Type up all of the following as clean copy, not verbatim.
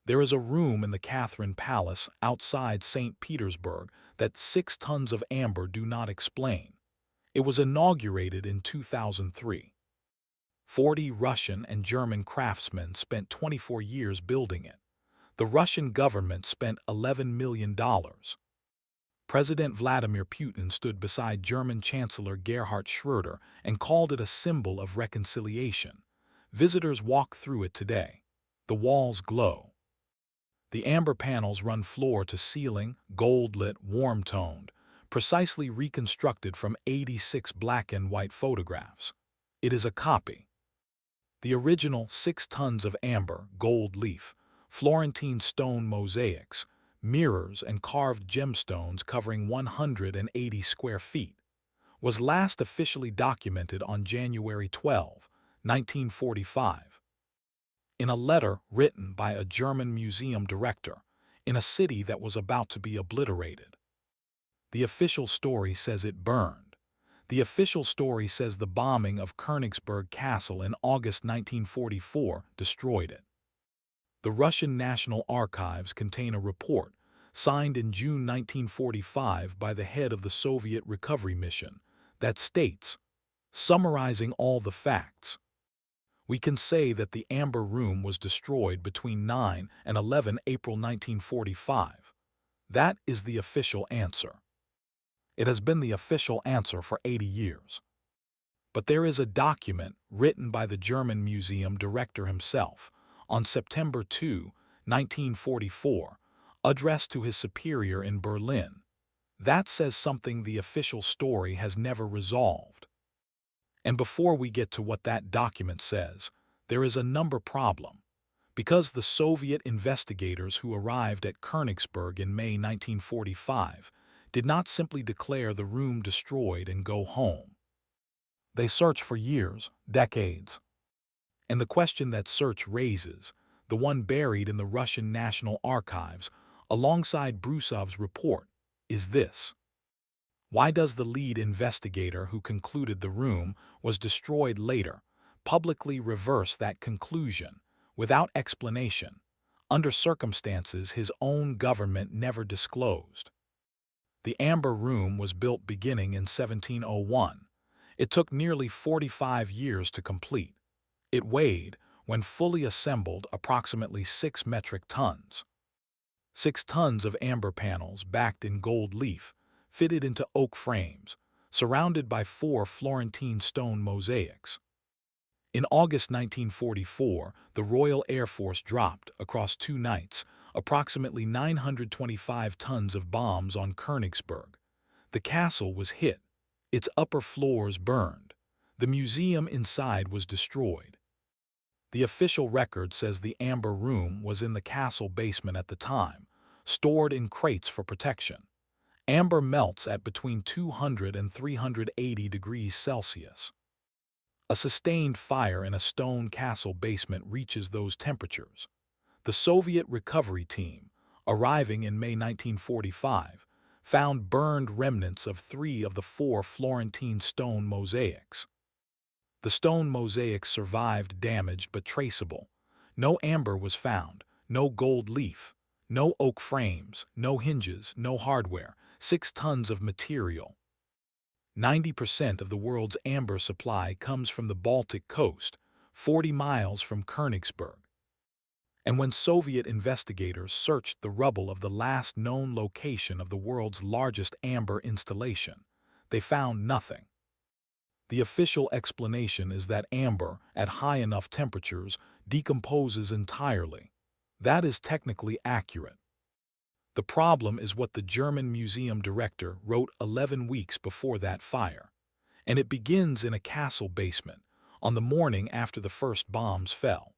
There is a room in the Catherine Palace outside St. Petersburg that 6 tons of amber do not explain. It was inaugurated in 2003. 40 Russian and German craftsmen spent 24 years building it. The Russian government spent $11 million. President Vladimir Putin stood beside German Chancellor Gerhard Schröder and called it a symbol of reconciliation. Visitors walk through it today. The walls glow. The amber panels run floor to ceiling, gold-lit, warm-toned, precisely reconstructed from 86 black and white photographs. It is a copy. The original 6 tons of amber, gold leaf, Florentine stone mosaics, mirrors and carved gemstones covering 180 square feet, was last officially documented on January 12, 1945. In a letter written by a German museum director in a city that was about to be obliterated. The official story says it burned. The official story says the bombing of Königsberg Castle in August 1944 destroyed it. The Russian National Archives contain a report signed in June 1945 by the head of the Soviet recovery mission that states, summarizing all the facts, we can say that the Amber Room was destroyed between 9 and 11 April 1945. That is the official answer. It has been the official answer for 80 years. But there is a document written by the German museum director himself on September 2, 1944, addressed to his superior in Berlin. That says something the official story has never resolved. And before we get to what that document says, there is a number problem. Because the Soviet investigators who arrived at Königsberg in May 1945 did not simply declare the room destroyed and go home. They searched for years, decades. And the question that search raises, the one buried in the Russian National Archives alongside Brezhnev's report, is this. Why does the lead investigator who concluded the room was destroyed later publicly reverse that conclusion without explanation, under circumstances his own government never disclosed? The Amber Room was built beginning in 1701. It took nearly 45 years to complete. It weighed, when fully assembled, approximately 6 metric tons. 6 tons of amber panels backed in gold leaf, fitted into oak frames, surrounded by 4 Florentine stone mosaics. In August 1944, the Royal Air Force dropped, across 2 nights, approximately 925 tons of bombs on Königsberg. The castle was hit. Its upper floors burned. The museum inside was destroyed. The official record says the Amber Room was in the castle basement at the time, stored in crates for protection. Amber melts at between 200 and 380 degrees Celsius. A sustained fire in a stone castle basement reaches those temperatures. The Soviet recovery team, arriving in May 1945, found burned remnants of 3 of the 4 Florentine stone mosaics. The stone mosaics survived damage but traceable. No amber was found, no gold leaf, no oak frames, no hinges, no hardware, 6 tons of material. 90% of the world's amber supply comes from the Baltic coast, 40 miles from Königsberg. And when Soviet investigators searched the rubble of the last known location of the world's largest amber installation, they found nothing. The official explanation is that amber, at high enough temperatures, decomposes entirely. That is technically accurate. The problem is what the German museum director wrote 11 weeks before that fire, and it begins in a castle basement, on the morning after the first bombs fell.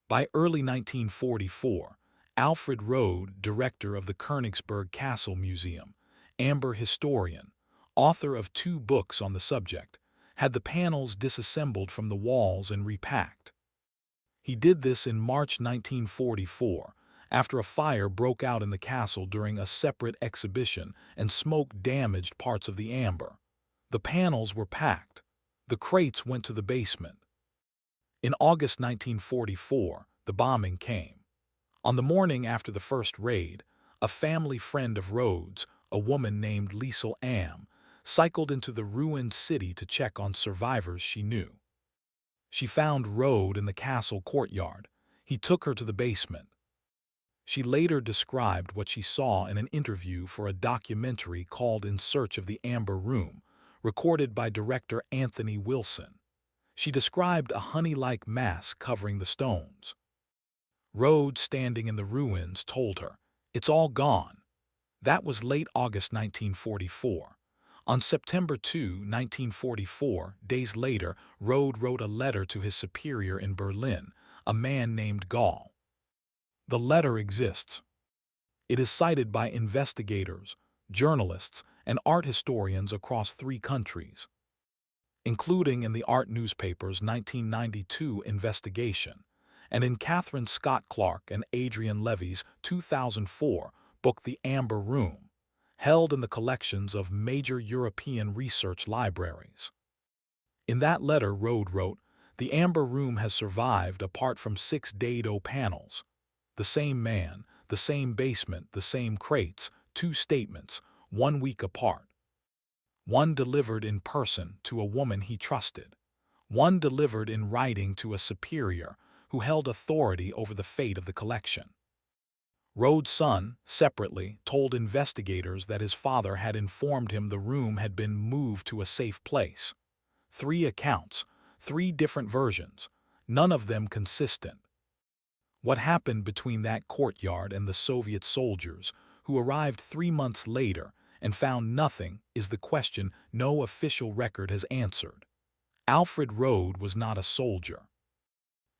By early 1944, Alfred Rode, director of the Königsberg Castle Museum, amber historian, author of 2 books on the subject, had the panels disassembled from the walls and repacked. He did this in March 1944, after a fire broke out in the castle during a separate exhibition and smoke damaged parts of the amber. The panels were packed. The crates went to the basement. In August 1944, the bombing came. On the morning after the first raid, a family friend of Rhodes, a woman named Liesl Am, cycled into the ruined city to check on survivors she knew. She found Rode in the castle courtyard. He took her to the basement. She later described what she saw in an interview for a documentary called In Search of the Amber Room, recorded by director Anthony Wilson. She described a honey-like mass covering the stones. Rode, standing in the ruins, told her, "It's all gone." That was late August 1944. On September 2, 1944, days later, Rode wrote a letter to his superior in Berlin, a man named Gall. The letter exists. It is cited by investigators, journalists, and art historians across 3 countries, including in the art newspaper's 1992 investigation, and in Catherine Scott Clark and Adrian Levy's 2004 book The Amber Room, held in the collections of major European research libraries. In that letter, Rode wrote, "The Amber Room has survived apart from 6 dado panels. The same man, the same basement, the same crates, 2 statements, 1 week apart. One delivered in person to a woman he trusted. One delivered in writing to a superior who held authority over the fate of the collection." Rhodes' son, separately, told investigators that his father had informed him the room had been moved to a safe place. 3 accounts, 3 different versions, none of them consistent. What happened between that courtyard and the Soviet soldiers, who arrived 3 months later and found nothing, is the question no official record has answered. Alfred Rode was not a soldier.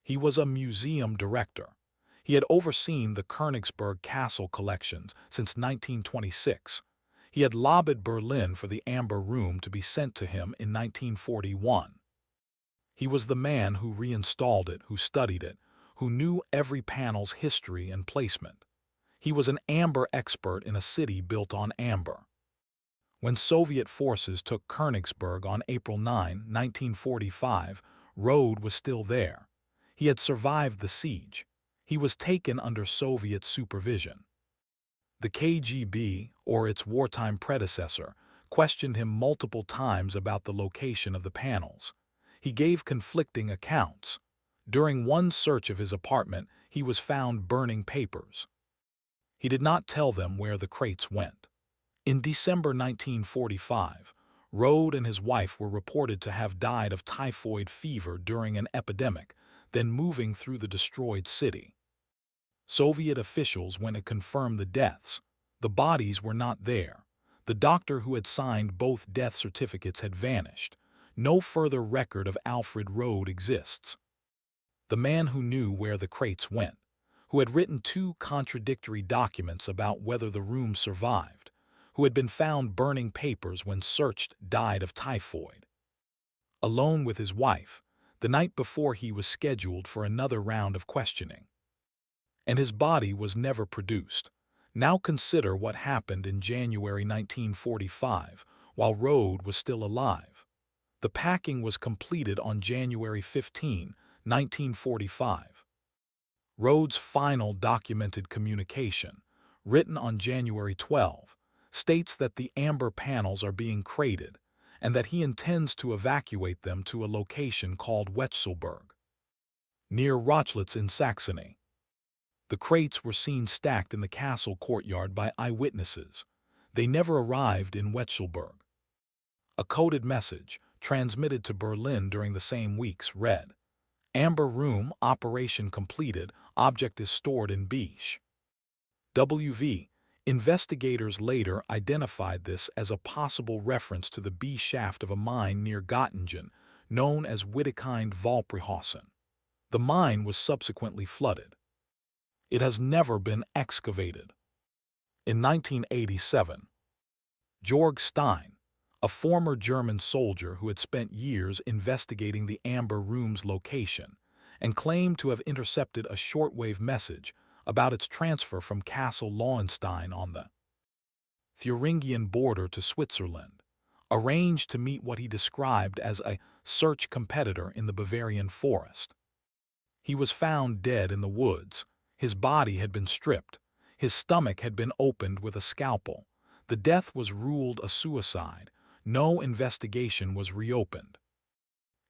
He was a museum director. He had overseen the Königsberg castle collections since 1926. He had lobbied Berlin for the Amber Room to be sent to him in 1941. He was the man who reinstalled it, who studied it, who knew every panel's history and placement. He was an amber expert in a city built on amber. When Soviet forces took Königsberg on April 9, 1945, Rode was still there. He had survived the siege. He was taken under Soviet supervision. The KGB, or its wartime predecessor, questioned him multiple times about the location of the panels. He gave conflicting accounts. During one search of his apartment, he was found burning papers. He did not tell them where the crates went. In December 1945, Rode and his wife were reported to have died of typhoid fever during an epidemic, then moving through the destroyed city. Soviet officials went to confirm the deaths. The bodies were not there. The doctor who had signed both death certificates had vanished. No further record of Alfred Rode exists. The man who knew where the crates went, who had written 2 contradictory documents about whether the room survived, who had been found burning papers when searched, died of typhoid. Alone with his wife, the night before he was scheduled for another round of questioning. And his body was never produced. Now consider what happened in January 1945, while Rode was still alive. The packing was completed on January 15, 1945. Rhodes' final documented communication, written on January 12, states that the amber panels are being crated and that he intends to evacuate them to a location called Wechselberg, near Rochlitz in Saxony. The crates were seen stacked in the castle courtyard by eyewitnesses. They never arrived in Wechselberg. A coded message, transmitted to Berlin during the same weeks, read, "Amber Room, operation completed, object is stored in Biche." WV. Investigators later identified this as a possible reference to the B shaft of a mine near Göttingen, known as Wittekind-Walprehausen. The mine was subsequently flooded. It has never been excavated. In 1987, Georg Stein, a former German soldier who had spent years investigating the Amber Room's location and claimed to have intercepted a shortwave message about its transfer from Castle Lowenstein on the Thuringian border to Switzerland, arranged to meet what he described as a search competitor in the Bavarian forest. He was found dead in the woods, His body had been stripped. His stomach had been opened with a scalpel. The death was ruled a suicide. No investigation was reopened.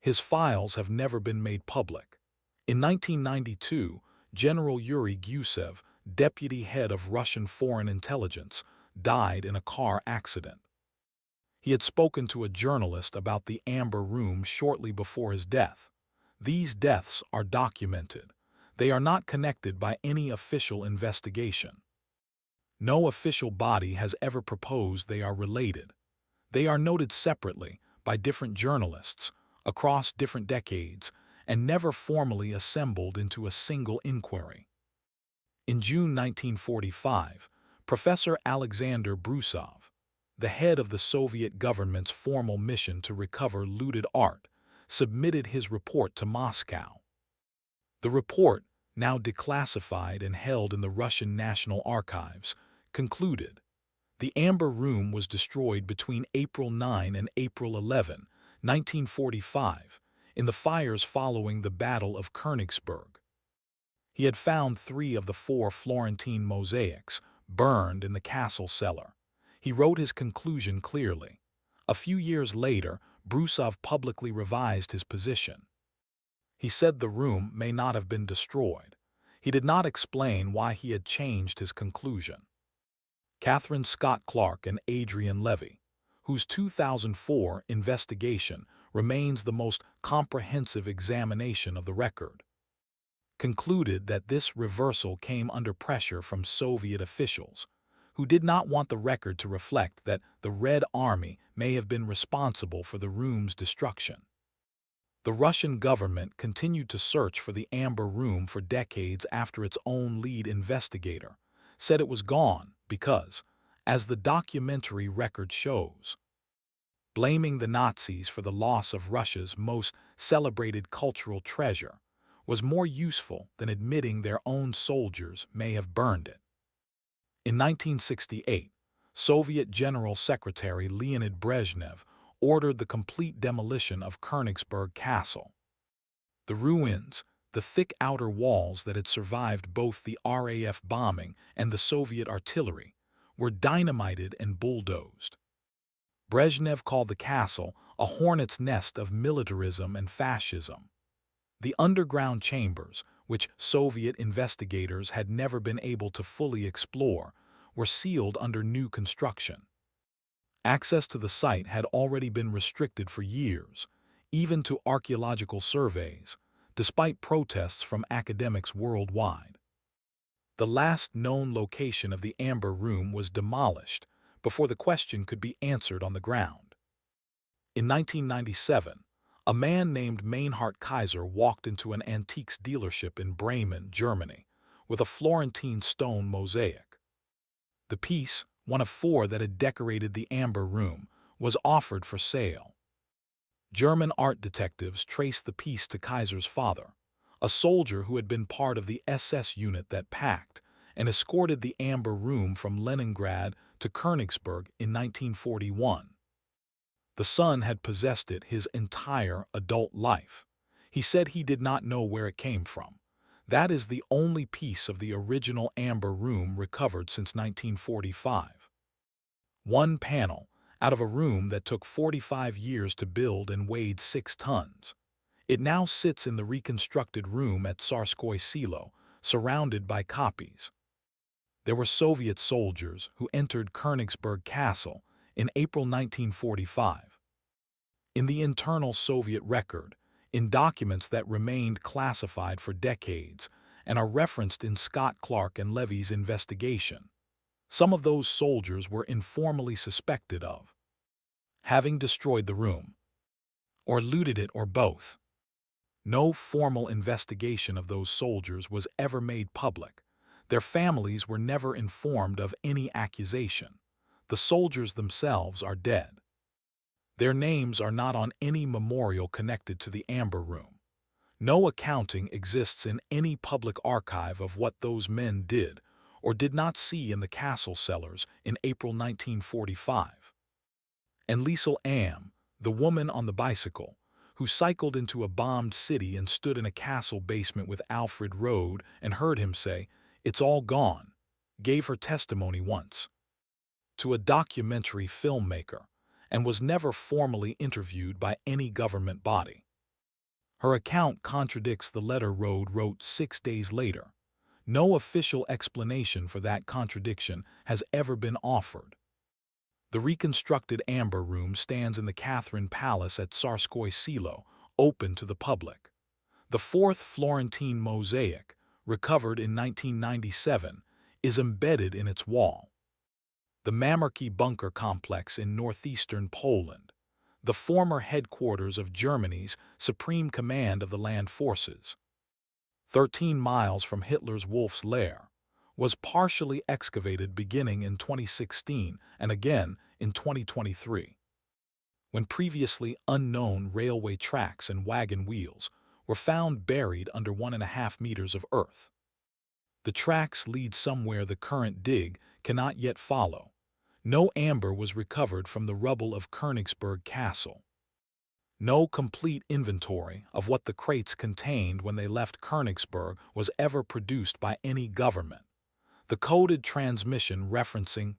His files have never been made public. In 1992, General Yuri Gusev, deputy head of Russian foreign intelligence, died in a car accident. He had spoken to a journalist about the Amber Room shortly before his death. These deaths are documented. They are not connected by any official investigation. No official body has ever proposed they are related. They are noted separately by different journalists across different decades and never formally assembled into a single inquiry. In June 1945, Professor Alexander Brezhnev, the head of the Soviet government's formal mission to recover looted art, submitted his report to Moscow. The report, now declassified and held in the Russian National Archives, concluded, "The Amber Room was destroyed between April 9 and April 11, 1945, in the fires following the Battle of Königsberg." He had found 3 of the 4 Florentine mosaics burned in the castle cellar. He wrote his conclusion clearly. A few years later, Brezhnev publicly revised his position. He said the room may not have been destroyed. He did not explain why he had changed his conclusion. Catherine Scott Clark and Adrian Levy, whose 2004 investigation remains the most comprehensive examination of the record, concluded that this reversal came under pressure from Soviet officials, who did not want the record to reflect that the Red Army may have been responsible for the room's destruction. The Russian government continued to search for the Amber Room for decades after its own lead investigator said it was gone because, as the documentary record shows, blaming the Nazis for the loss of Russia's most celebrated cultural treasure was more useful than admitting their own soldiers may have burned it. In 1968, Soviet General Secretary Leonid Brezhnev ordered the complete demolition of Königsberg Castle. The ruins, the thick outer walls that had survived both the RAF bombing and the Soviet artillery, were dynamited and bulldozed. Brezhnev called the castle a hornet's nest of militarism and fascism. The underground chambers, which Soviet investigators had never been able to fully explore, were sealed under new construction. Access to the site had already been restricted for years, even to archaeological surveys, despite protests from academics worldwide. The last known location of the Amber Room was demolished before the question could be answered on the ground. In 1997, a man named Meinhard Kaiser walked into an antiques dealership in Bremen, Germany, with a Florentine stone mosaic. The piece, one of 4 that had decorated the Amber Room, was offered for sale. German art detectives traced the piece to Kaiser's father, a soldier who had been part of the SS unit that packed and escorted the Amber Room from Leningrad to Königsberg in 1941. The son had possessed it his entire adult life. He said he did not know where it came from. That is the only piece of the original Amber Room recovered since 1945. One panel, out of a room that took 45 years to build and weighed 6 tons. It now sits in the reconstructed room at Tsarskoye Selo, surrounded by copies. There were Soviet soldiers who entered Königsberg Castle in April 1945. In the internal Soviet record, in documents that remained classified for decades and are referenced in Scott Clark and Levy's investigation, some of those soldiers were informally suspected of having destroyed the room, or looted it, or both. No formal investigation of those soldiers was ever made public. Their families were never informed of any accusation. The soldiers themselves are dead. Their names are not on any memorial connected to the Amber Room. No accounting exists in any public archive of what those men did or did not see in the castle cellars in April 1945. And Liesl Am, the woman on the bicycle, who cycled into a bombed city and stood in a castle basement with Alfred Rode and heard him say, "It's all gone," gave her testimony once to a documentary filmmaker and was never formally interviewed by any government body. Her account contradicts the letter Rode wrote 6 days later. No official explanation for that contradiction has ever been offered. The reconstructed Amber Room stands in the Catherine Palace at Tsarskoye Selo, open to the public. The fourth Florentine mosaic, recovered in 1997, is embedded in its wall. The Mamerki bunker complex in northeastern Poland, the former headquarters of Germany's Supreme Command of the Land Forces, 13 miles from Hitler's Wolf's Lair, was partially excavated beginning in 2016 and again in 2023, when previously unknown railway tracks and wagon wheels were found buried under 1.5 meters of earth. The tracks lead somewhere the current dig cannot yet follow. No amber was recovered from the rubble of Königsberg Castle. No complete inventory of what the crates contained when they left Königsberg was ever produced by any government. The coded transmission referencing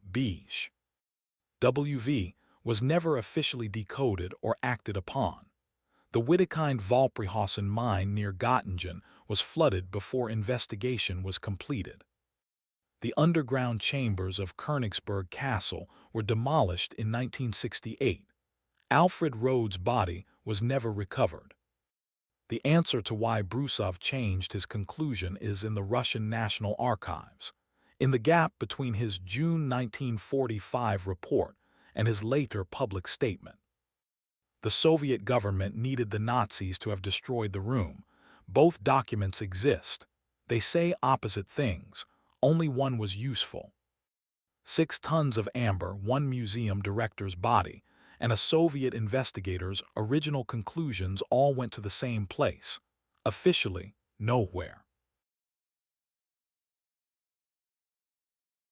WWII was never officially decoded or acted upon. The Wittekind-Valprihausen mine near Göttingen was flooded before investigation was completed. The underground chambers of Königsberg Castle were demolished in 1968. Alfred Rhodes' body was never recovered. The answer to why Brezhnev changed his conclusion is in the Russian National Archives, in the gap between his June 1945 report and his later public statement. The Soviet government needed the Nazis to have destroyed the room. Both documents exist. They say opposite things. Only one was useful. 6 tons of amber, one museum director's body, and a Soviet investigator's original conclusions all went to the same place. Officially, nowhere.